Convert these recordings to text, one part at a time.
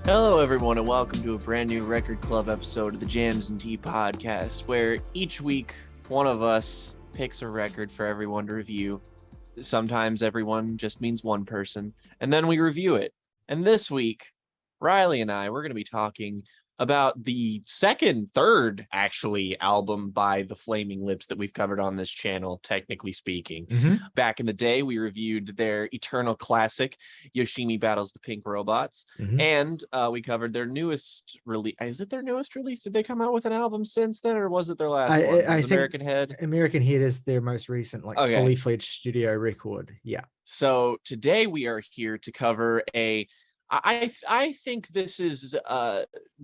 Hello, everyone, and welcome to a brand new Record Club episode of the Jams and Tea podcast, where each week one of us picks a record for everyone to review. Sometimes everyone just means one person, and then we review it. And this week, Ryley and we're going to be talking about the third, actually, album by the Flaming Lips that we've covered on this channel, technically speaking. Back in the day, we reviewed their eternal classic, Yoshimi Battles the Pink Robots, and we covered their newest release. Is it their newest release? Did they come out with an album since then, or was it their last one? I think American Head? American Head is their most recent, fully fledged studio record. Yeah. So today we are here to cover I think this is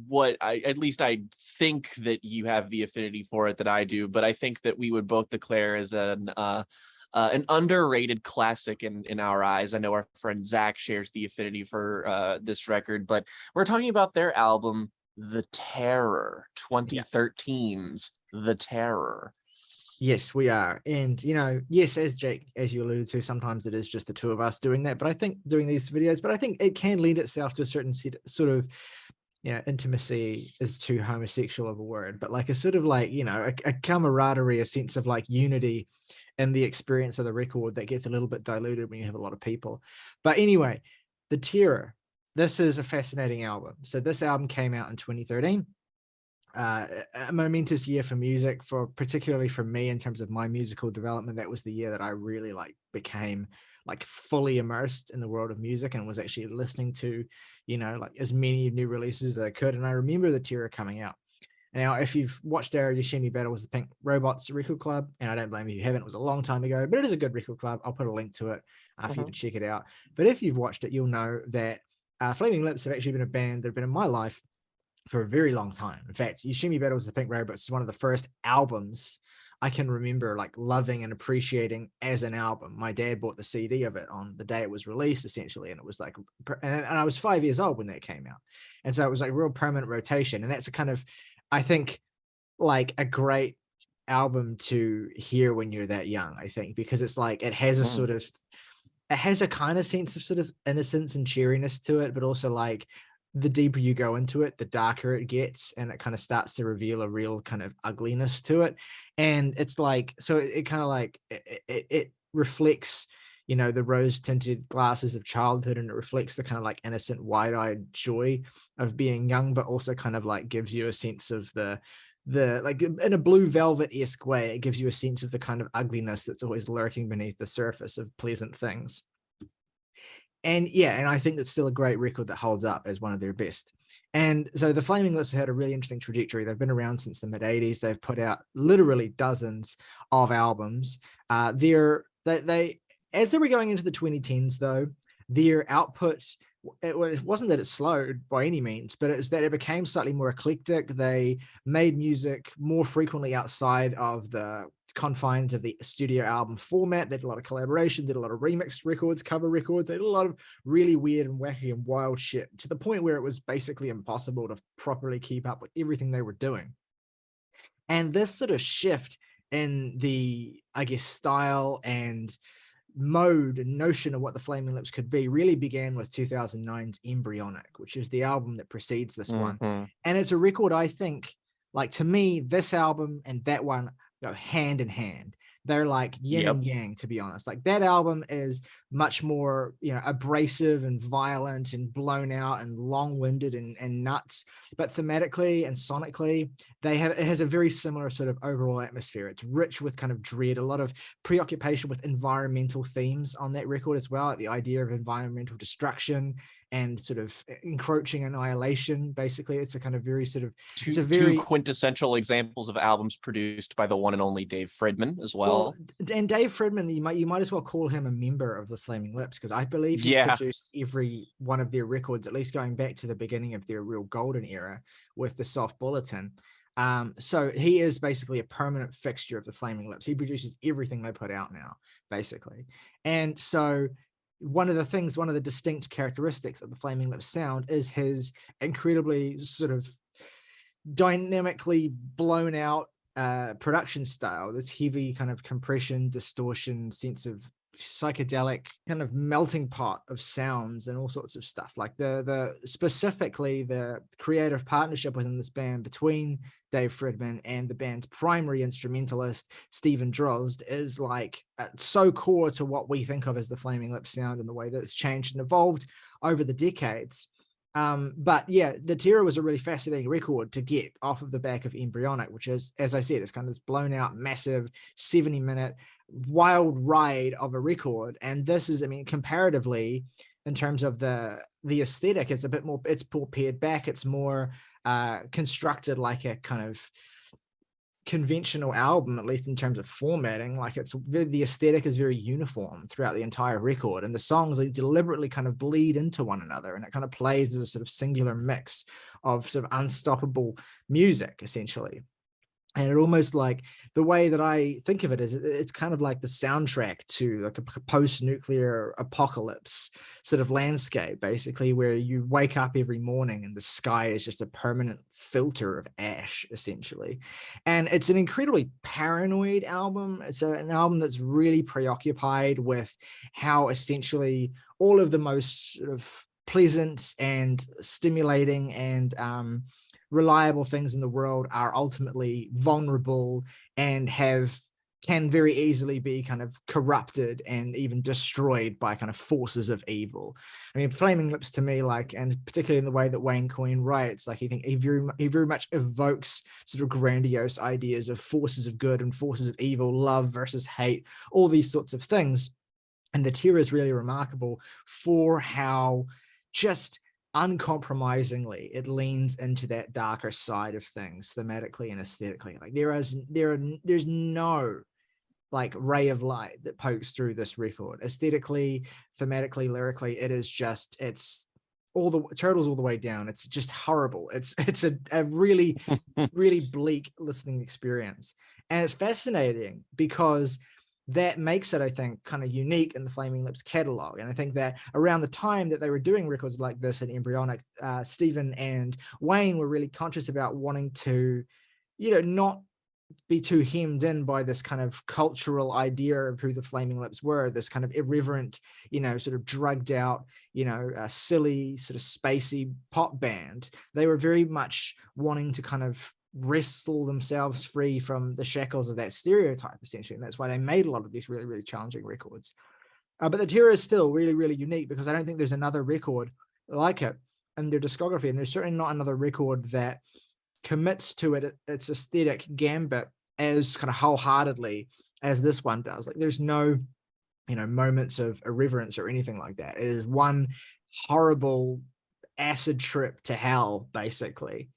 what I think that you have the affinity for it that I do, but I think that we would both declare as an underrated classic in our eyes. I know our friend Zach shares the affinity for this record, but we're talking about their album, The Terror, 2013's The Terror. Yes, we are. And, yes, as Jake, as you alluded to, sometimes it is just the two of us doing that. But I think doing these videos, but I think it can lend itself to a certain sort of, intimacy is too homosexual of a word, but like a sort of a camaraderie, a sense of unity in the experience of the record that gets a little bit diluted when you have a lot of people. But anyway, The Terror, this is a fascinating album. So this album came out in 2013. A momentous year for music, particularly for me in terms of my musical development. That was the year that I really became fully immersed in the world of music and was actually listening to, as many new releases as I could. And I remember The Terror coming out. Now, if you've watched our Yoshimi Battles the Pink Robots record club, and I don't blame you if you haven't, it was a long time ago, but it is a good record club. I'll put a link to it for you to check it out. But if you've watched it, you'll know that Flaming Lips have actually been a band that have been in my life for a very long time. In fact, Yoshimi Battles the Pink Robots is one of the first albums I can remember loving and appreciating as an album. My dad bought the CD of it on the day it was released, essentially, and it was and I was 5 years old when that came out, and so it was real permanent rotation. And that's a kind of, I think, a great album to hear when you're that young. I think because it's it has a sort of, it has a kind of sense of sort of innocence and cheeriness to it, but also the deeper you go into it, the darker it gets, and it kind of starts to reveal a real kind of ugliness to it. And it's so it kind of it reflects, the rose tinted glasses of childhood, and it reflects the kind of innocent, wide eyed joy of being young, but also kind of gives you a sense of the in a Blue Velvet-esque way, it gives you a sense of the kind of ugliness that's always lurking beneath the surface of pleasant things. And and I think that's still a great record that holds up as one of their best. And so the Flaming Lips have had a really interesting trajectory. They've been around since the mid-'80s. They've put out literally dozens of albums. They as they were going into the 2010s, though, their output, it wasn't that it slowed by any means, but it was that it became slightly more eclectic. They made music more frequently outside of the confines of the studio album format. They did a lot of collaboration, did a lot of remix records, cover records. They did a lot of really weird and wacky and wild shit, to the point where it was basically impossible to properly keep up with everything they were doing. And this sort of shift in the, I guess, style and mode and notion of what the Flaming Lips could be really began with 2009's Embryonic, which is the album that precedes this one. And it's a record, I think, to me, this album and that one go hand in hand. They're yin and yang, to be honest. That album is much more, abrasive and violent and blown out and long-winded and nuts. But thematically and sonically, it has a very similar sort of overall atmosphere. It's rich with kind of dread, a lot of preoccupation with environmental themes on that record as well, the idea of environmental destruction and sort of encroaching annihilation. Basically, it's a kind of very sort of two quintessential examples of albums produced by the one and only Dave Fridman as well. And Dave Fridman, you might as well call him a member of the Flaming Lips, because I believe he's produced every one of their records, at least going back to the beginning of their real golden era with the Soft Bulletin. So he is basically a permanent fixture of the Flaming Lips. He produces everything they put out now, basically. And so one of the distinct characteristics of the Flaming Lips sound is his incredibly sort of dynamically blown out production style, this heavy kind of compression, distortion, sense of psychedelic kind of melting pot of sounds and all sorts of stuff. Like the specifically the creative partnership within this band between Dave Fridman and the band's primary instrumentalist Stephen Drozd is like so core to what we think of as the Flaming Lips sound and the way that it's changed and evolved over the decades. But yeah, the Terror was a really fascinating record to get off of the back of Embryonic, which is, as I said, it's kind of this blown out, massive 70-minute wild ride of a record. And this is, I mean, comparatively, in terms of the aesthetic, it's a bit more, it's more pared back, it's more constructed like a kind of conventional album, at least in terms of formatting. Like it's the aesthetic is very uniform throughout the entire record, and the songs like deliberately kind of bleed into one another, and it kind of plays as a sort of singular mix of sort of unstoppable music, essentially. And it almost, like, the way that I think of it is it's kind of like the soundtrack to like a post-nuclear apocalypse sort of landscape, basically, where you wake up every morning and the sky is just a permanent filter of ash, essentially. And it's an incredibly paranoid album. It's an album that's really preoccupied with how essentially all of the most sort of pleasant and stimulating and reliable things in the world are ultimately vulnerable and can very easily be kind of corrupted and even destroyed by kind of forces of evil. I mean, Flaming Lips to me, like, and particularly in the way that Wayne Coyne writes, like, he very much evokes sort of grandiose ideas of forces of good and forces of evil, love versus hate, all these sorts of things. And the Terror is really remarkable for how just uncompromisingly it leans into that darker side of things thematically and aesthetically. Like there's no like ray of light that pokes through this record. Aesthetically, thematically, lyrically, it's all the turtles all the way down. It's just horrible. It's a really really bleak listening experience, and it's fascinating because that makes it, I think, kind of unique in the Flaming Lips catalog. And I think that around the time that they were doing records like this in Embryonic, Stephen and Wayne were really conscious about wanting to, not be too hemmed in by this kind of cultural idea of who the Flaming Lips were, this kind of irreverent, sort of drugged out, silly, sort of spacey pop band. They were very much wanting to kind of wrestle themselves free from the shackles of that stereotype, essentially. And that's why they made a lot of these really, really challenging records. But the Terror is still really, really unique because I don't think there's another record like it in their discography. And there's certainly not another record that commits to its aesthetic gambit as kind of wholeheartedly as this one does. Like there's no, moments of irreverence or anything like that. It is one horrible acid trip to hell, basically.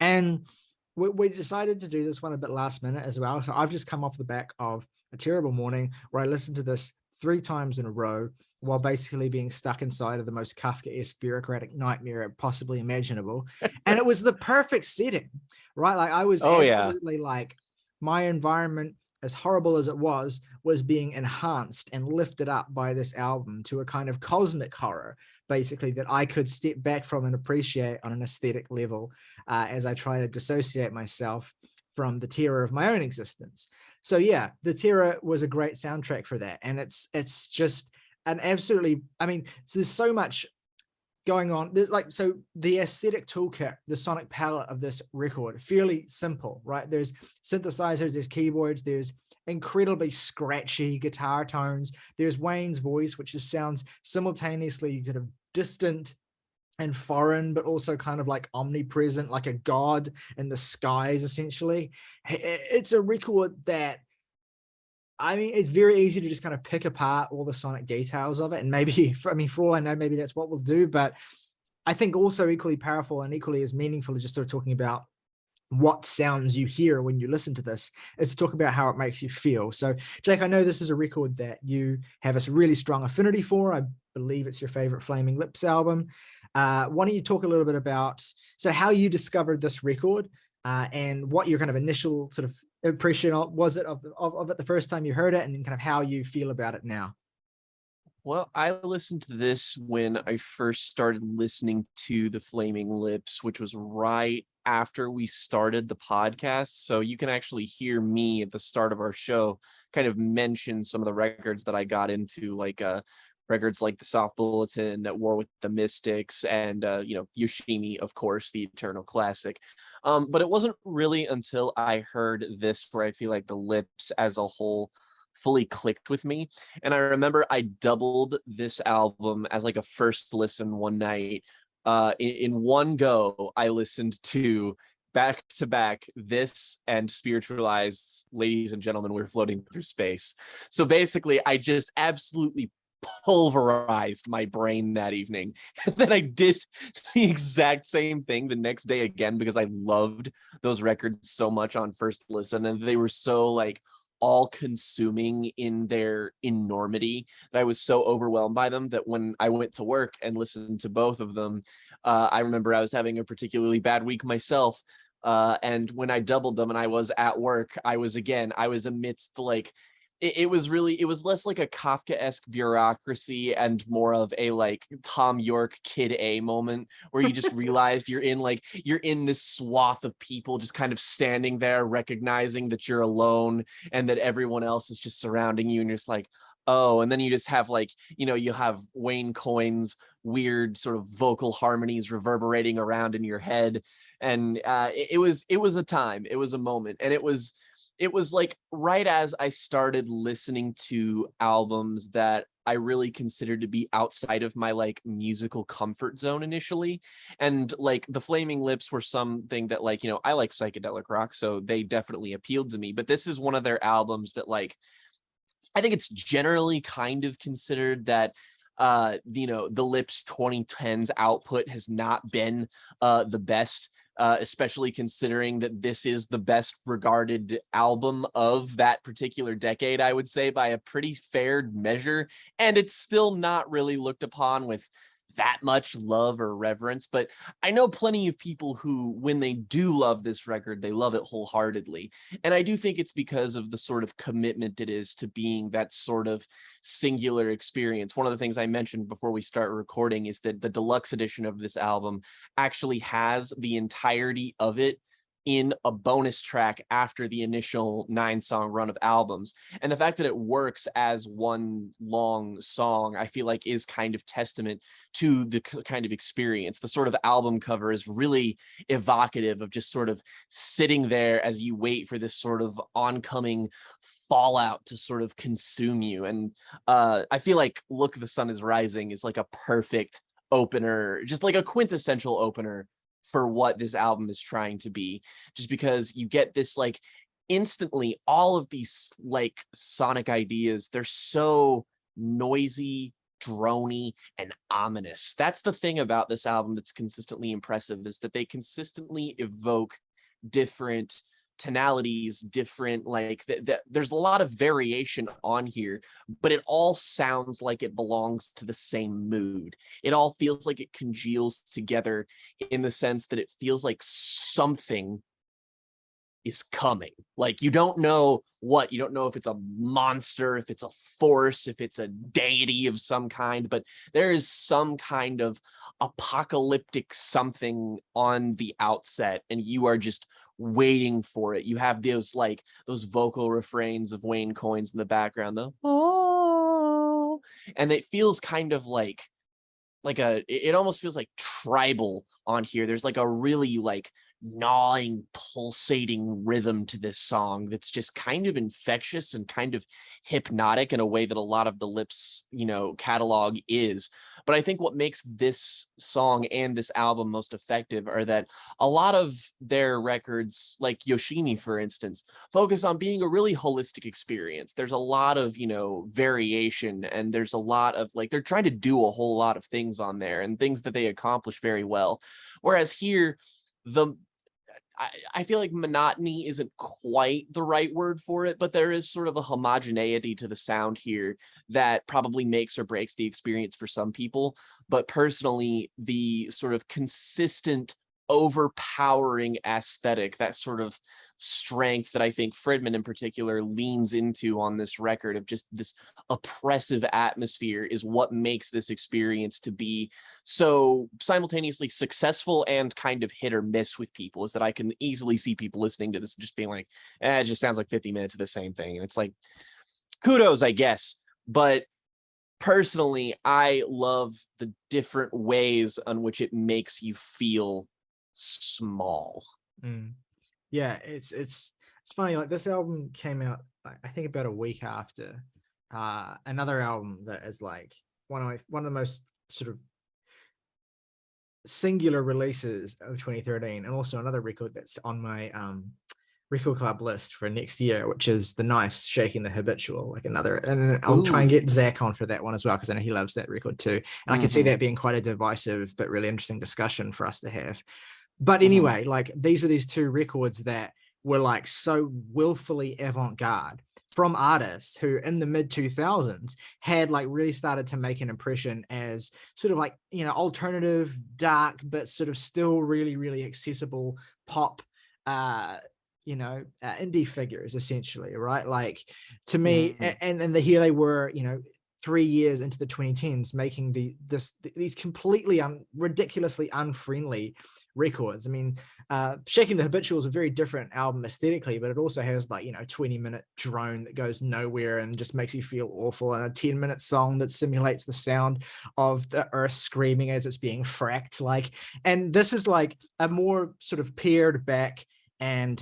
And we decided to do this one a bit last minute as well. So I've just come off the back of a terrible morning where I listened to this 3 times in a row while basically being stuck inside of the most Kafkaesque bureaucratic nightmare possibly imaginable. And it was the perfect setting, right? Like I was absolutely like, my environment, as horrible as it was being enhanced and lifted up by this album to a kind of cosmic horror, basically, that I could step back from and appreciate on an aesthetic level as I try to dissociate myself from the terror of my own existence. So yeah, the Terror was a great soundtrack for that. And it's just an absolutely, I mean, so there's so much going on. There's like, so the aesthetic toolkit, the sonic palette of this record, fairly simple, right? There's synthesizers, there's keyboards, there's incredibly scratchy guitar tones. There's Wayne's voice, which just sounds simultaneously sort of distant and foreign, but also kind of like omnipresent, like a god in the skies, essentially. It's a record that, I mean, it's very easy to just kind of pick apart all the sonic details of it. And maybe, for all I know, maybe that's what we'll do. But I think also equally powerful and equally as meaningful as just sort of talking about what sounds you hear when you listen to this is to talk about how it makes you feel. So, Jake, I know this is a record that you have a really strong affinity for. I believe it's your favorite Flaming Lips album. Why don't you talk a little bit about how you discovered this record and what your kind of initial sort of impression was it of it the first time you heard it, and then kind of how you feel about it now? Well, I listened to this when I first started listening to the Flaming Lips, which was right after we started the podcast. So you can actually hear me at the start of our show kind of mention some of the records that I got into, like records like the Soft Bulletin, At War with the Mystics, and Yoshimi, of course, the eternal classic. But it wasn't really until I heard this where I feel like the Lips as a whole fully clicked with me. And I remember I doubled this album as like a first listen one night. In one go, I listened to back to back this and Spiritualized Ladies and Gentlemen, We're Floating Through Space. So basically, I just absolutely pulverized my brain that evening. And then I did the exact same thing the next day again because I loved those records so much on first listen. And they were so like all consuming in their enormity that I was so overwhelmed by them that when I went to work and listened to both of them, I remember I was having a particularly bad week myself. And when I doubled them and I was at work, I was amidst like it was less like a Kafka-esque bureaucracy and more of a like Tom York Kid A moment where you just realized you're in this swath of people just kind of standing there recognizing that you're alone and that everyone else is just surrounding you and you're just like, oh, and then you just have like, you have Wayne Coyne's weird sort of vocal harmonies reverberating around in your head. And it was a time, it was a moment, and it was like right as I started listening to albums that I really considered to be outside of my like musical comfort zone initially. And like the Flaming Lips were something that like, I like psychedelic rock, so they definitely appealed to me. But this is one of their albums that like I think it's generally kind of considered that the Lips 2010s output has not been the best, especially considering that this is the best regarded album of that particular decade, I would say, by a pretty fair measure. And it's still not really looked upon with that much love or reverence. But I know plenty of people who, when they do love this record, they love it wholeheartedly. And I do think it's because of the sort of commitment it is to being that sort of singular experience. One of the things I mentioned before we start recording is that the deluxe edition of this album actually has the entirety of it in a bonus track after the initial 9-song run of albums. And the fact that it works as one long song, I feel like is kind of testament to the kind of experience. The sort of album cover is really evocative of just sort of sitting there as you wait for this sort of oncoming fallout to sort of consume you. And I feel like Look, the Sun is Rising is like a perfect opener, just like a quintessential opener for what this album is trying to be, just because you get this like instantly all of these like sonic ideas, they're so noisy, drony, and ominous. That's the thing about this album that's consistently impressive, is that they consistently evoke different tonalities, different like there's a lot of variation on here, but it all sounds like it belongs to the same mood. It all feels like it congeals together in the sense that it feels like something is coming. Like you don't know what, you don't know if it's a monster, if it's a force, if it's a deity of some kind, but there is some kind of apocalyptic something on the outset and you are just waiting for it. You have those like those vocal refrains of Wayne Coyne's in the background, though. Oh, and it feels kind of like it almost feels like tribal on here. There's like a really like gnawing, pulsating rhythm to this song that's just kind of infectious and kind of hypnotic in a way that a lot of the Lips, catalog is. But I think what makes this song and this album most effective are that a lot of their records, like Yoshimi, for instance, focus on being a really holistic experience. There's a lot of, variation, and there's a lot of like, they're trying to do a whole lot of things on there and things that they accomplish very well. Whereas here, the I feel like monotony isn't quite the right word for it, but there is sort of a homogeneity to the sound here that probably makes or breaks the experience for some people. But personally, the sort of consistent overpowering aesthetic, that sort of strength that I think Friedman in particular leans into on this record, of just this oppressive atmosphere, is what makes this experience to be so simultaneously successful and kind of hit or miss with people. Is that I can easily see people listening to this and just being like, it just sounds like 50 minutes of the same thing. And it's like, kudos, I guess. But personally, I love the different ways on which it makes you feel small. Yeah, it's funny, like this album came out I think about a week after another album that is like one of the most sort of singular releases of 2013, and also another record that's on my record club list for next year, which is The Knife's Shaking the Habitual, like another, and I'll try and get Zach on for that one as well, because I know he loves that record too, and I can see that being quite a divisive but really interesting discussion for us to have. But anyway, like these were these two records that were like so willfully avant-garde from artists who in the mid 2000s had like really started to make an impression as sort of like, you know, alternative, dark, but sort of still really, really accessible pop, indie figures, essentially, right? Like to me, and here they were, you know, 3 years into the 2010s, making these completely ridiculously unfriendly records. I mean, Shaking the Habitual is a very different album aesthetically, but it also has like, you know, 20-minute drone that goes nowhere and just makes you feel awful, and a 10-minute song that simulates the sound of the earth screaming as it's being fracked. Like, and this is like a more sort of pared back and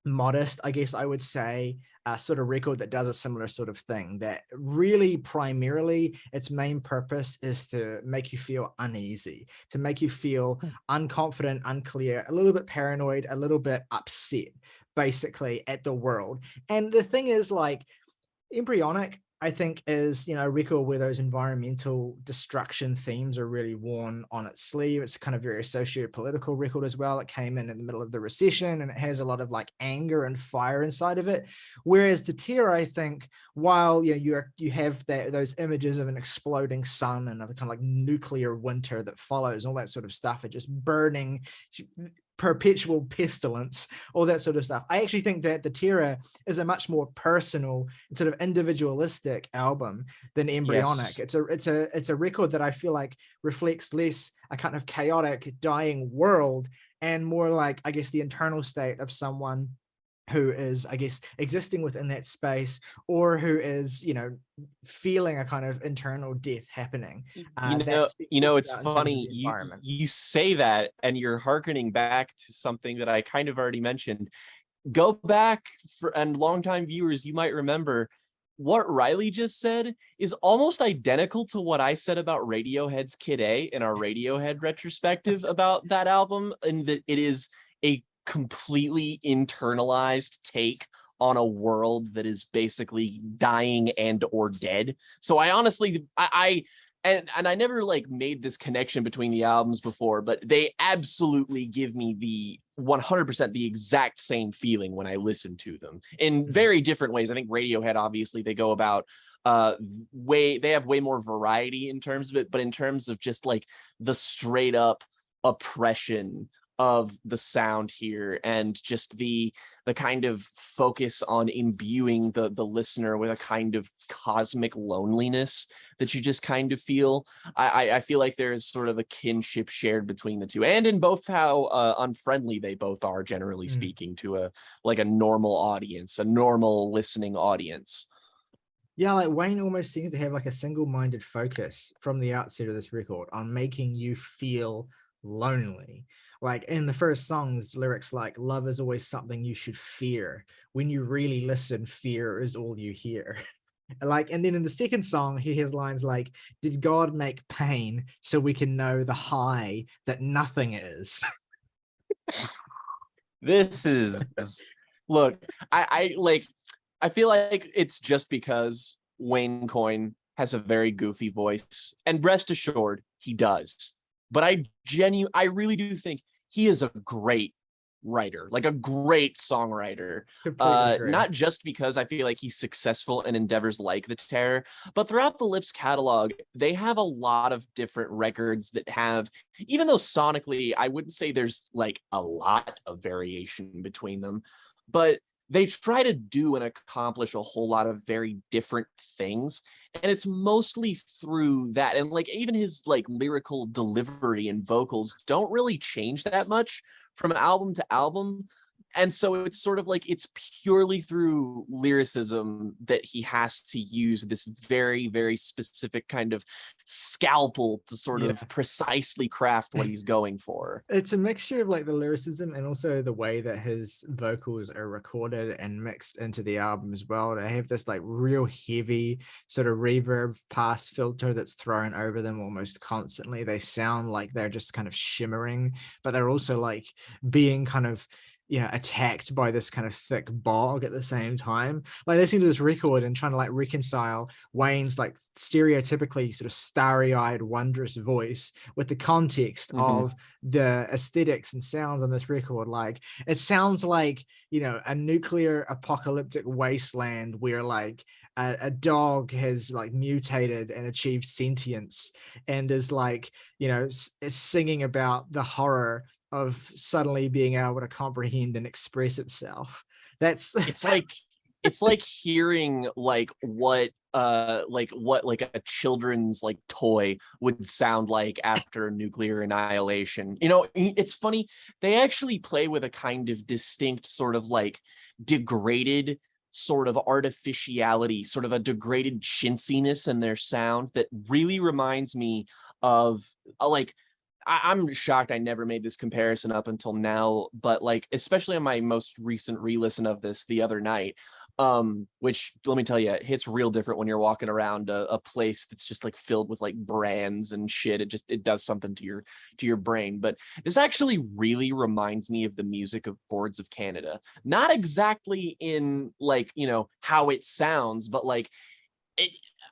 modest, I guess I would say, sort of record that does a similar sort of thing, that really primarily its main purpose is to make you feel uneasy, to make you feel unconfident, unclear, a little bit paranoid, a little bit upset, basically, at the world. And the thing is, like, Embryonic, I think, is, you know, a record where those environmental destruction themes are really worn on its sleeve. It's a kind of very socio-political record as well. It came in the middle of the recession, and it has a lot of like anger and fire inside of it. Whereas the Tear, I think, while you have those images of an exploding sun and of a kind of like nuclear winter that follows, all that sort of stuff, are just burning, perpetual pestilence, all that sort of stuff. I actually think that The Terror is a much more personal, sort of individualistic album than Embryonic. Yes. It's a record that I feel like reflects less a kind of chaotic, dying world, and more like, I guess, the internal state of someone who is, I guess, existing within that space, or who is, you know, feeling a kind of internal death happening. It's funny. You say that, and you're hearkening back to something that I kind of already mentioned. Go back and longtime viewers, you might remember what Ryley just said is almost identical to what I said about Radiohead's Kid A in our Radiohead retrospective about that album, and that it is a completely internalized take on a world that is basically dying and or dead. So I honestly, I never like made this connection between the albums before, but they absolutely give me the 100% the exact same feeling when I listen to them in very different ways. I think Radiohead, obviously, they go about they have way more variety in terms of it, but in terms of just like the straight up oppression of the sound here, and just the kind of focus on imbuing the listener with a kind of cosmic loneliness that you just kind of feel. I feel like there is sort of a kinship shared between the two, and in both how unfriendly they both are, generally speaking, to a normal audience, a normal listening audience. Yeah, like Wayne almost seems to have like a single-minded focus from the outset of this record on making you feel lonely. Like in the first song's lyrics, like, love is always something you should fear. When you really listen, fear is all you hear. Like, and then in the second song, he has lines like, did God make pain so we can know the high that nothing is? This is look, I feel like it's just because Wayne Coyne has a very goofy voice, and rest assured he does. But I really do think he is a great writer, like a great songwriter. Completely agree. Not just because I feel like he's successful in endeavors like The Terror, but throughout the Lips catalog, they have a lot of different records that have, even though sonically, I wouldn't say there's like a lot of variation between them, but they try to do and accomplish a whole lot of very different things. And it's mostly through that. And like even his like lyrical delivery and vocals don't really change that much from album to album. And so it's sort of like it's purely through lyricism that he has to use this very, very specific kind of scalpel to sort of precisely craft what he's going for. It's a mixture of like the lyricism and also the way that his vocals are recorded and mixed into the album as well. They have this like real heavy sort of reverb pass filter that's thrown over them almost constantly. They sound like they're just kind of shimmering, but they're also like being kind of attacked by this kind of thick bog at the same time. Like listening to this record and trying to like reconcile Wayne's like stereotypically sort of starry-eyed wondrous voice with the context of the aesthetics and sounds on this record. Like it sounds like a nuclear apocalyptic wasteland where like a dog has like mutated and achieved sentience and is like is singing about the horror of suddenly being able to comprehend and express itself. That's it's like hearing like what like a children's like toy would sound like after nuclear annihilation. It's funny, they actually play with a kind of distinct sort of like degraded sort of artificiality, sort of a degraded chintziness in their sound that really reminds me of I'm shocked I never made this comparison up until now, but like, especially on my most recent re-listen of this the other night, which let me tell you, it hits real different when you're walking around a place that's just like filled with like brands and shit. It does something to your brain. But this actually really reminds me of the music of Boards of Canada. Not exactly in like, how it sounds, but like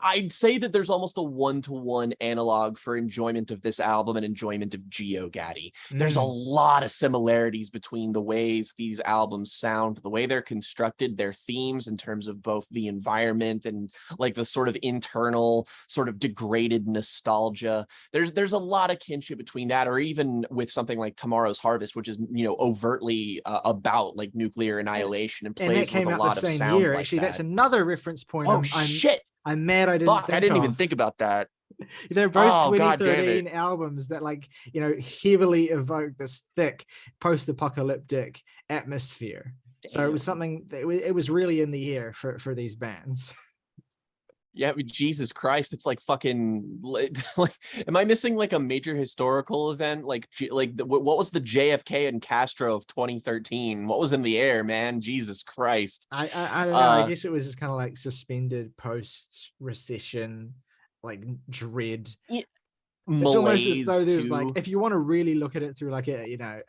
I'd say that there's almost a one-to-one analog for enjoyment of this album and enjoyment of GeoGaddy. There's a lot of similarities between the ways these albums sound, the way they're constructed, their themes in terms of both the environment and like the sort of internal sort of degraded nostalgia. There's a lot of kinship between that, or even with something like Tomorrow's Harvest, which is overtly about like nuclear annihilation and plays with a lot of sounds year. like Actually, that. that's another reference point. Oh shit! I'm mad I didn't Fuck, I didn't even think about that. They're both Oh, 2013 albums that like, heavily evoke this thick post-apocalyptic atmosphere. Damn. So it was something that it was really in the air for these bands. Yeah, I mean, Jesus Christ, it's like fucking like, am I missing like a major historical event? Like what was the JFK and Castro of 2013? What was in the air, man? Jesus Christ. I don't know. I guess it was just kind of like suspended post-recession, like dread. It's almost as though there's like, if you want to really look at it through like a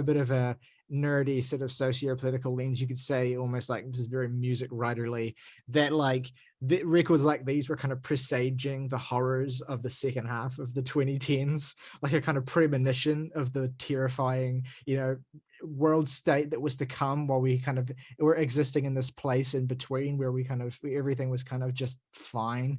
bit of a nerdy sort of socio-political lens, you could say almost like, this is very music writerly, that like the records like these were kind of presaging the horrors of the second half of the 2010s, like a kind of premonition of the terrifying world state that was to come, while we kind of were existing in this place in between where everything was kind of just fine.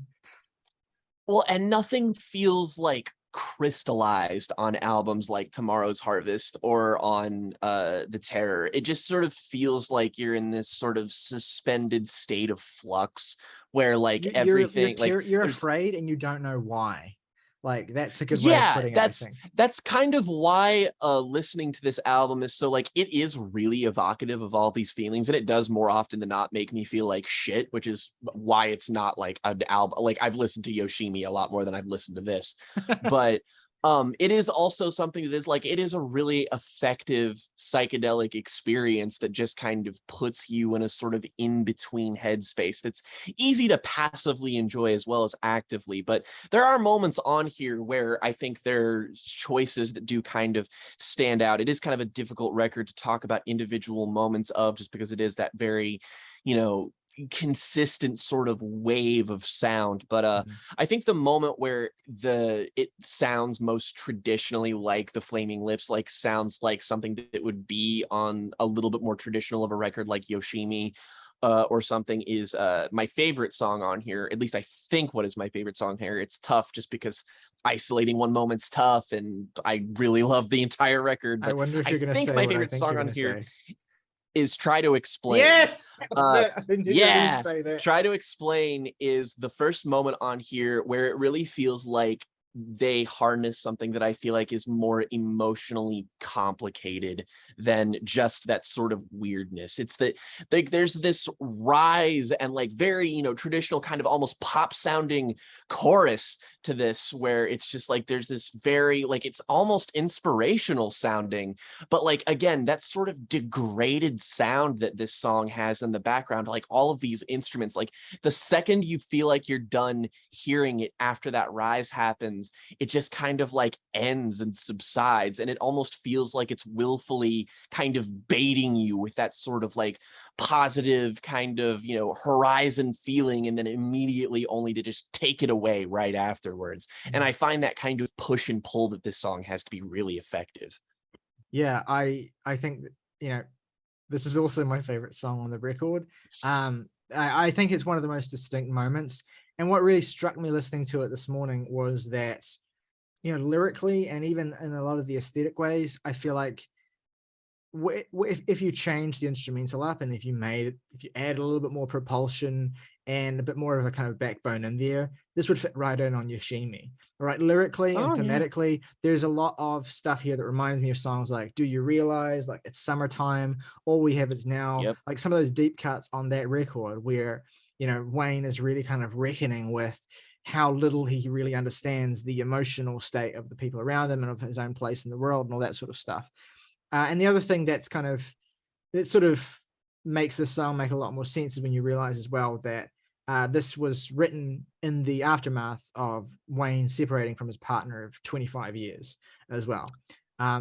Well, and nothing feels like crystallized on albums like Tomorrow's Harvest or on The Terror. It just sort of feels like you're in this sort of suspended state of flux where like everything you're afraid and you don't know why. Like that's a good way of putting it. That's kind of why listening to this album is so like, it is really evocative of all these feelings, and it does more often than not make me feel like shit, which is why it's not like an album. Like I've listened to Yoshimi a lot more than I've listened to this, but it is also something that is like, it is a really effective psychedelic experience that just kind of puts you in a sort of in-between headspace that's easy to passively enjoy as well as actively. But there are moments on here where I think there's choices that do kind of stand out. It is kind of a difficult record to talk about individual moments of, just because it is that very consistent sort of wave of sound. But Mhm. I think the moment where it sounds most traditionally like the Flaming Lips, like sounds like something that would be on a little bit more traditional of a record like Yoshimi, or something, is my favorite song on here. At least I think what is my favorite song here. It's tough just because isolating one moment's tough, and I really love the entire record. I But wonder if I you're going to think say my what I favorite think song you're on going to here say. is Try to Explain. Yes, that's it. I knew you were going to Yeah, say that. Try to Explain is the first moment on here where it really feels like they harness something that I feel like is more emotionally complicated than just that sort of weirdness. It's that like there's this rise and like very, traditional kind of almost pop sounding chorus to this, where it's just like there's this very like it's almost inspirational sounding, but like again that sort of degraded sound that this song has in the background, like all of these instruments, like the second you feel like you're done hearing it after that rise happens, it just kind of like ends and subsides, and it almost feels like it's willfully kind of baiting you with that sort of like positive kind of horizon feeling, and then immediately only to just take it away right afterwards. And I find that kind of push and pull that this song has to be really effective. Yeah, I think this is also my favorite song on the record. I think it's one of the most distinct moments. And what really struck me listening to it this morning was that, lyrically and even in a lot of the aesthetic ways, I feel like if you change the instrumental up, and if you add a little bit more propulsion and a bit more of a kind of backbone in there, this would fit right in on Yoshimi. All right, lyrically and Oh yeah. thematically, there's a lot of stuff here that reminds me of songs like Do You Realize, like It's Summertime, All We Have Is Now, Yep. like some of those deep cuts on that record where, Wayne is really kind of reckoning with how little he really understands the emotional state of the people around him and of his own place in the world and all that sort of stuff. And the other thing that sort of makes this song make a lot more sense is when you realize as well that this was written in the aftermath of Wayne separating from his partner of 25 years as well.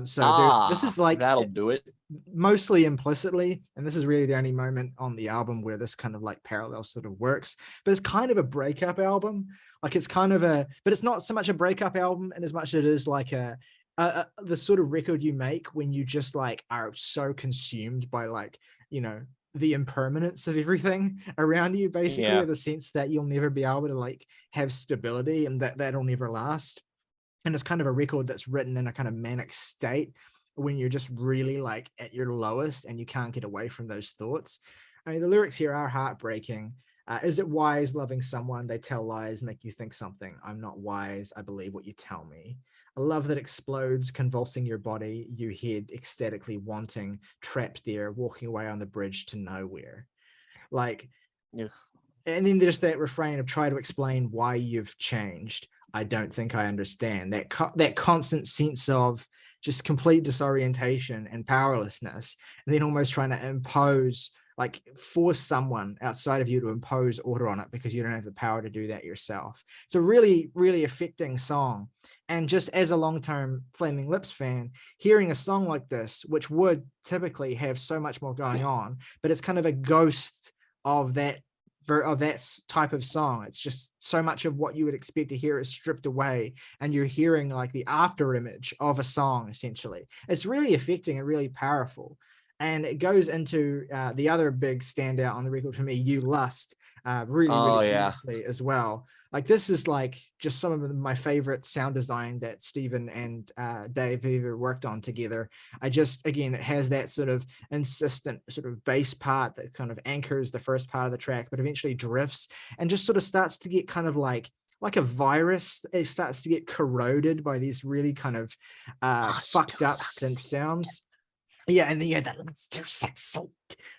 So this is like That'll do it. mostly implicitly, and this is really the only moment on the album where this kind of like parallel sort of works, but it's kind of a breakup album. Like it's kind of but it's not so much a breakup album in as much as it is like the sort of record you make when you just like are so consumed by like, the impermanence of everything around you, basically, Yeah. or the sense that you'll never be able to like have stability and that'll never last. And it's kind of a record that's written in a kind of manic state when you're just really like at your lowest and you can't get away from those thoughts. I mean, the lyrics here are heartbreaking. Is it wise loving someone? They tell lies, make you think something. I'm not wise. I believe what you tell me. A love that explodes, convulsing your body, you head ecstatically wanting, trapped there, walking away on the bridge to nowhere. Like, Yeah. and then there's that refrain of try to explain why you've changed. I don't think I understand. That constant sense of just complete disorientation and powerlessness, and then almost trying to impose, like force someone outside of you to impose order on it because you don't have the power to do that yourself. It's a really, really affecting song. And just as a long-term Flaming Lips fan, hearing a song like this, which would typically have so much more going on, but it's kind of a ghost of that type of song. It's just so much of what you would expect to hear is stripped away, and you're hearing like the after image of a song. Essentially, it's really affecting and really powerful. And it goes into the other big standout on the record for me, You Lust, really, Oh really yeah. beautifully as well. Like this is like just some of my favorite sound design that Stephen and Dave have ever worked on together. Again, it has that sort of insistent sort of bass part that kind of anchors the first part of the track, but eventually drifts and just sort of starts to get kind of like a virus. It starts to get corroded by these really kind of fucked up synth sounds. Yeah, and then you had that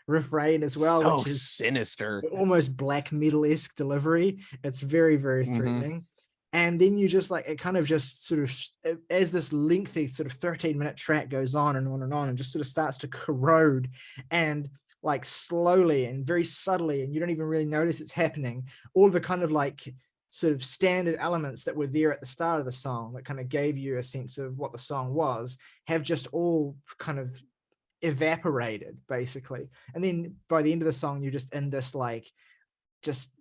refrain as well, So which is sinister. almost black metal-esque delivery. It's very, very Mm-hmm. threatening. And then you just like, it kind of just sort of, as this lengthy sort of 13-minute track goes on and on and on, and just sort of starts to corrode and like slowly and very subtly, and you don't even really notice it's happening. All the kind of like sort of standard elements that were there at the start of the song that kind of gave you a sense of what the song was have just all kind of evaporated basically. And then by the end of the song, you're just in this like, just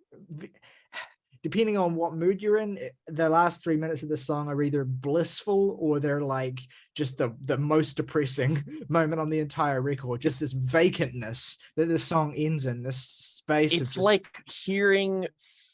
depending on what mood you're in, the last 3 minutes of the song are either blissful or they're like just the most depressing moment on the entire record. Just this vacantness that the song ends in, this space of It's just like hearing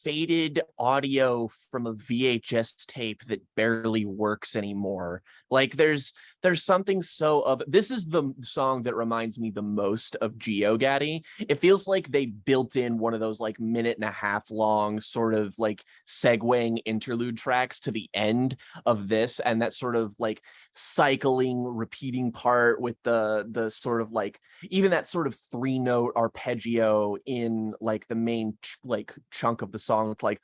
faded audio from a VHS tape that barely works anymore. Like there's something so of this is the song that reminds me the most of GeoGaddy. It feels like they built in one of those like minute and a half long sort of like segueing interlude tracks to the end of this, and that sort of like cycling repeating part with the sort of like even that sort of 3-note arpeggio in like the main like chunk of the song. It's like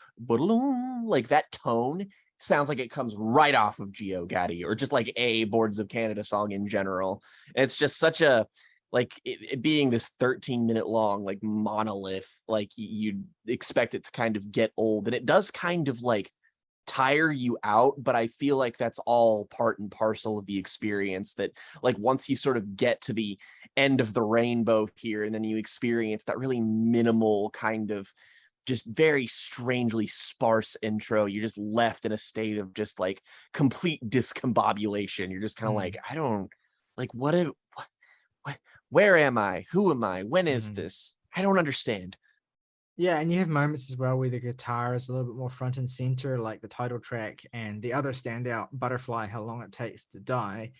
like that tone sounds like it comes right off of GeoGaddy or just like a Boards of Canada song in general. And it's just such a like it being this 13-minute long like monolith, like you'd expect it to kind of get old, and it does kind of like tire you out, but I feel like that's all part and parcel of the experience. That like once you sort of get to the end of the rainbow here, and then you experience that really minimal kind of just very strangely sparse intro, you're just left in a state of just like complete discombobulation. You're just kind of like, I don't like what where am I? Who am I? When is this? I don't understand. Yeah, and you have moments as well where the guitar is a little bit more front and center, like the title track and the other standout, Butterfly, How Long It Takes to Die.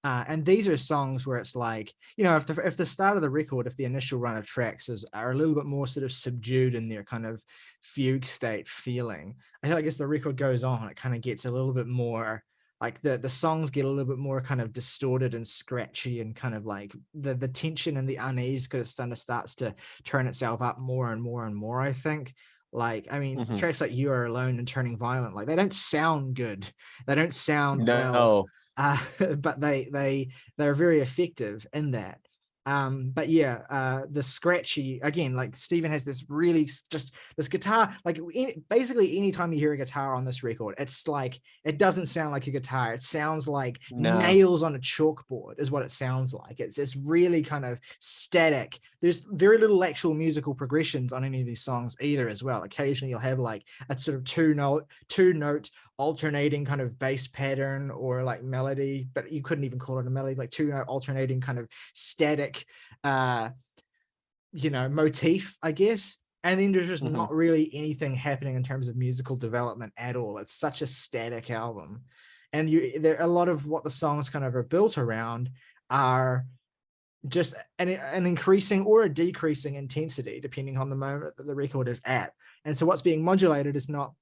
And these are songs where it's like, you know, if the start of the record, if the initial run of tracks are a little bit more sort of subdued in their kind of fugue state feeling, I feel like as the record goes on, it kind of gets a little bit more like the songs get a little bit more kind of distorted and scratchy, and kind of like the tension and the unease kind of starts to turn itself up more and more and more, I think. Like, I mean, tracks like You Are Alone and Turning Violent, like they don't sound good. They don't sound well. No. But they're very effective in that. But yeah, the scratchy again, like Stephen has this really just this guitar, like basically anytime you hear a guitar on this record, it's like it doesn't sound like a guitar. It sounds like nails on a chalkboard is what it sounds like. It's really kind of static. There's very little actual musical progressions on any of these songs either as well. Occasionally you'll have like a sort of two note alternating kind of bass pattern or like melody, but you couldn't even call it a melody, like two note alternating kind of static motif, I guess. And then there's just not really anything happening in terms of musical development at all. It's such a static album, and there a lot of what the songs kind of are built around are just an increasing or a decreasing intensity depending on the moment that the record is at. And so what's being modulated is not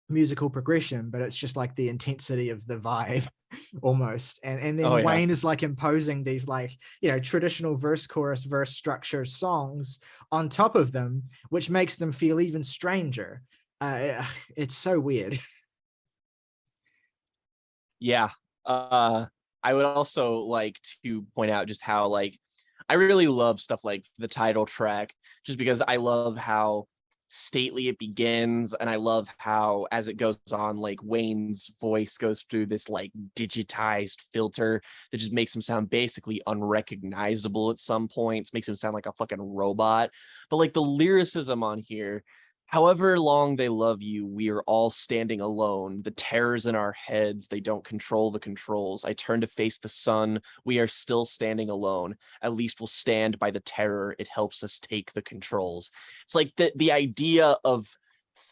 musical progression, but it's just like the intensity of the vibe almost. And then Wayne is like imposing these like, traditional verse chorus verse structure songs on top of them, which makes them feel even stranger. It's so weird. Yeah. I would also like to point out just how like I really love stuff like the title track, just because I love how stately it begins, and I love how as it goes on, like Wayne's voice goes through this like digitized filter that just makes him sound basically unrecognizable at some points, makes him sound like a fucking robot. But like the lyricism on here, however long they love you, we are all standing alone. The terrors in our heads, they don't control the controls. I turn to face the sun. We are still standing alone. At least we'll stand by the terror. It helps us take the controls. It's like the idea of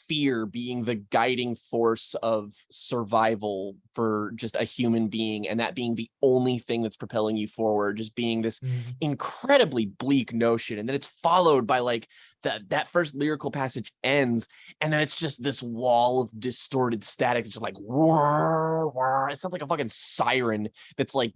fear being the guiding force of survival for just a human being, and that being the only thing that's propelling you forward, just being this incredibly bleak notion. And then it's followed by like that first lyrical passage ends, and then it's just this wall of distorted static. It's just like whir, whir. It sounds like a fucking siren that's like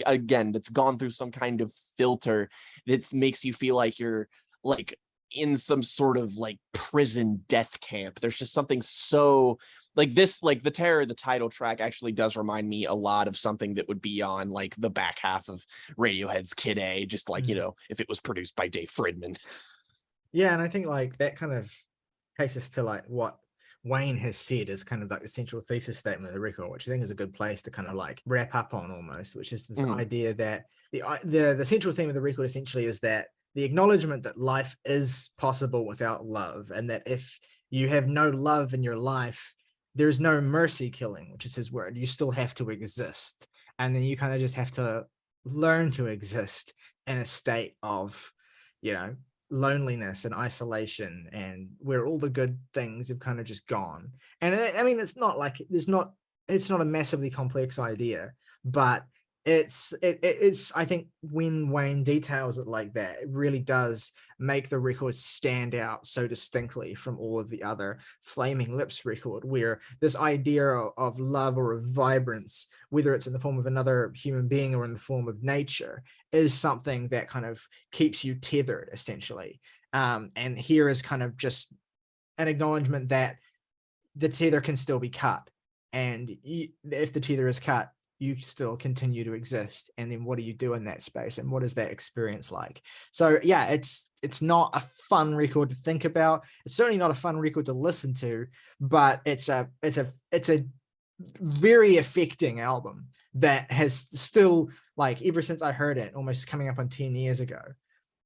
again, that's gone through some kind of filter that makes you feel like you're like in some sort of like prison death camp. There's just something so like this, like the terror, the title track actually does remind me a lot of something that would be on like the back half of Radiohead's Kid A, just like, if it was produced by Dave Fridman. Yeah, and I think like that kind of takes us to like what Wayne has said is kind of like the central thesis statement of the record, which I think is a good place to kind of like wrap up on almost, which is this idea that the central theme of the record essentially is that the acknowledgement that life is possible without love, and that if you have no love in your life, there's no mercy killing, which is his word. You still have to exist. And then you kind of just have to learn to exist in a state of, you know, loneliness and isolation, and where all the good things have kind of just gone. And I mean, it's not like it's not a massively complex idea, but it's I think when Wayne details it like that, it really does make the record stand out so distinctly from all of the other Flaming Lips record, where this idea of love or of vibrance, whether it's in the form of another human being or in the form of nature, is something that kind of keeps you tethered essentially. And here is kind of just an acknowledgement that the tether can still be cut, and if the tether is cut, you still continue to exist. And then what do you do in that space, and what is that experience like? So yeah, it's not a fun record to think about. It's certainly not a fun record to listen to, but it's a very affecting album that has still, like, ever since I heard it, almost coming up on 10 years ago,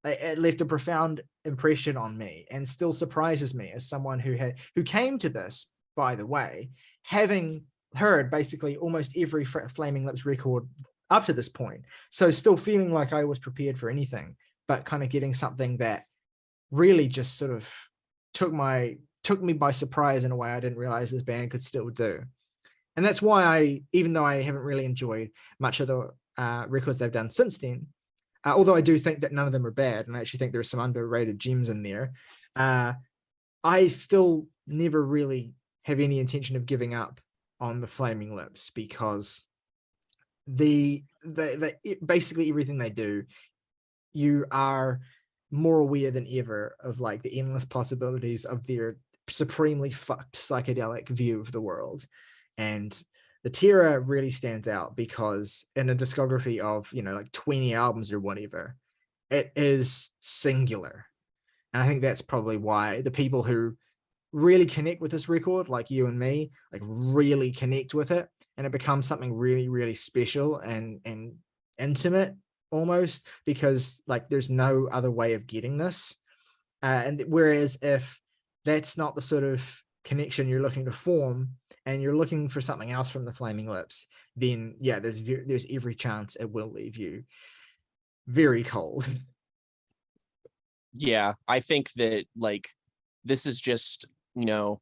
it left a profound impression on me, and still surprises me as someone who came to this, by the way, having heard basically almost every Flaming Lips record up to this point. So still feeling like I was prepared for anything, but kind of getting something that really just sort of took me by surprise in a way I didn't realize this band could still do. And that's why even though I haven't really enjoyed much of the records they've done since then, although I do think that none of them are bad, and I actually think there's some underrated gems in there, I still never really have any intention of giving up on the Flaming Lips, because the basically everything they do, you are more aware than ever of like the endless possibilities of their supremely fucked psychedelic view of the world. And the Terror really stands out because in a discography of, you know, like 20 albums or whatever, it is singular. And I think that's probably why the people who really connect with this record, like you and me, like really connect with it, and it becomes something really, really special and intimate almost, because like there's no other way of getting this. And whereas if that's not the sort of connection you're looking to form, and you're looking for something else from the Flaming Lips, then yeah, there's every chance it will leave you very cold. Yeah, I think that like this is just, you know,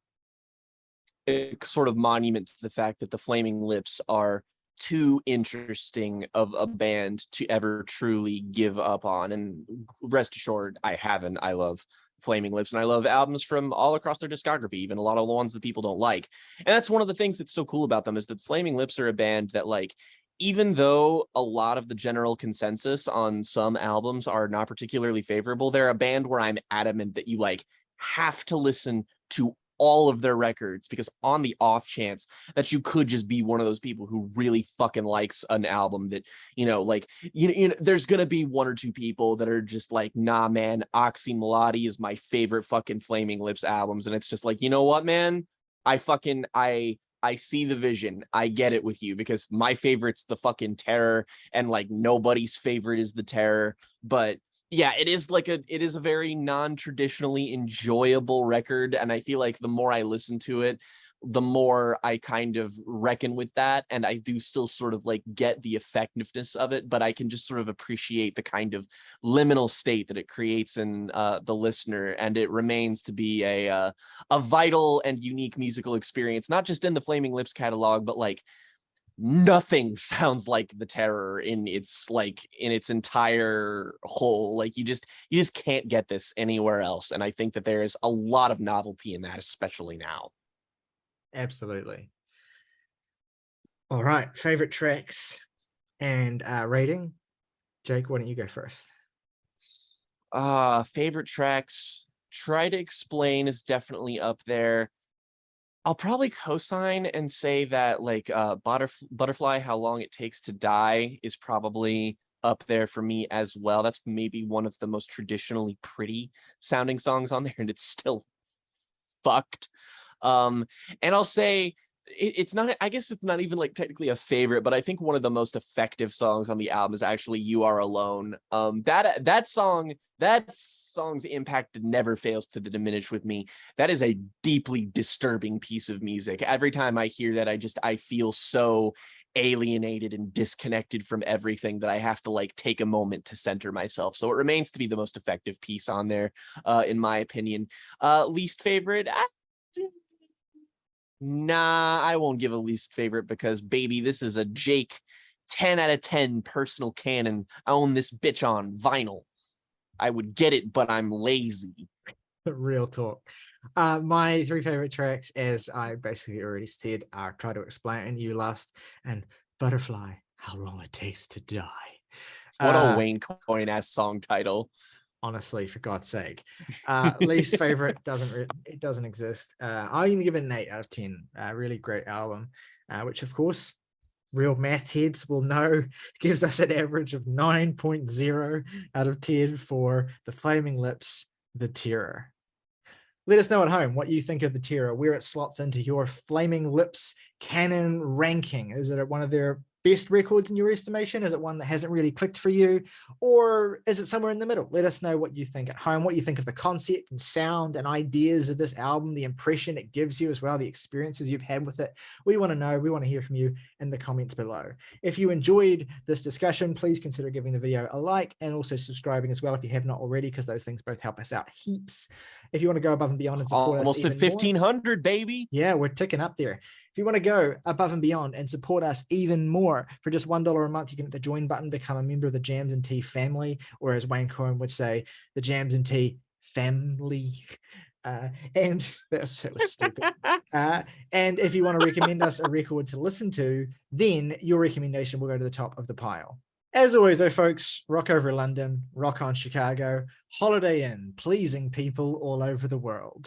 a sort of monument to the fact that the Flaming Lips are too interesting of a band to ever truly give up on. And rest assured, I haven't. I love Flaming Lips, and I love albums from all across their discography, even a lot of the ones that people don't like. And that's one of the things that's so cool about them, is that Flaming Lips are a band that, like, even though a lot of the general consensus on some albums are not particularly favorable, they're a band where I'm adamant that you like have to listen to all of their records, because on the off chance that you could just be one of those people who really fucking likes an album that, you know, like, you know, there's gonna be one or two people that are just like, nah, man, Oxy Melody is my favorite fucking Flaming Lips albums. And it's just like, you know what, man? I see the vision. I get it with you, because my favorite's the fucking Terror, and like nobody's favorite is the Terror. But yeah, it is a very non-traditionally enjoyable record, and I feel like the more I listen to it, the more I kind of reckon with that, and I do still sort of like get the effectiveness of it, but I can just sort of appreciate the kind of liminal state that it creates in the listener, and it remains to be a vital and unique musical experience, not just in the Flaming Lips catalog, but like nothing sounds like the Terror in its entire whole. Like you just can't get this anywhere else, and I think that there is a lot of novelty in that, especially now. Absolutely. All right, favorite tracks and rating. Jake, why don't you go first? Favorite tracks, Try to Explain is definitely up there. I'll probably co-sign and say that like Butterfly, How Long It Takes to Die is probably up there for me as well. That's maybe one of the most traditionally pretty sounding songs on there, and it's still fucked. And I'll say it's not, I guess it's not even like technically a favorite, but I think one of the most effective songs on the album is actually You Are Alone. That song's impact never fails to diminish with me. That is a deeply disturbing piece of music. Every time I hear that, I feel so alienated and disconnected from everything that I have to like take a moment to center myself. So it remains to be the most effective piece on there, in my opinion. Least favorite, nah, I won't give a least favorite because, baby, this is a Jake 10 out of 10 personal canon. I own this bitch on vinyl. I would get it, but I'm lazy. Real talk. My three favorite tracks, as I basically already said, are Try to Explain and You Last and Butterfly, How Long It Takes to Die. What a Wayne Coyne-ass song title. Honestly, for God's sake. Least favorite doesn't exist. I only give it an 8 out of 10. Really great album, which of course real math heads will know gives us an average of 9.0 out of 10 for The Flaming Lips, The Terror. Let us know at home what you think of The Terror, where it slots into your Flaming Lips canon ranking. Is it one of their best records in your estimation? Is it one that hasn't really clicked for you? Or is it somewhere in the middle? Let us know what you think at home, what you think of the concept and sound and ideas of this album, the impression it gives you as well, the experiences you've had with it. We want to know, we want to hear from you in the comments below. If you enjoyed this discussion, please consider giving the video a like and also subscribing as well if you have not already, because those things both help us out heaps. If you want to go above and beyond and support us almost at 1,500, baby. Yeah, we're ticking up there. If you want to go above and beyond and support us even more, for just $1 a month, you can hit the join button, become a member of the Jams and Tea family, or as Wayne Coyne would say, the Jams and Tea family. And that was stupid. And if you want to recommend us a record to listen to, then your recommendation will go to the top of the pile. As always, though, folks, rock over London, rock on Chicago, Holiday Inn, pleasing people all over the world.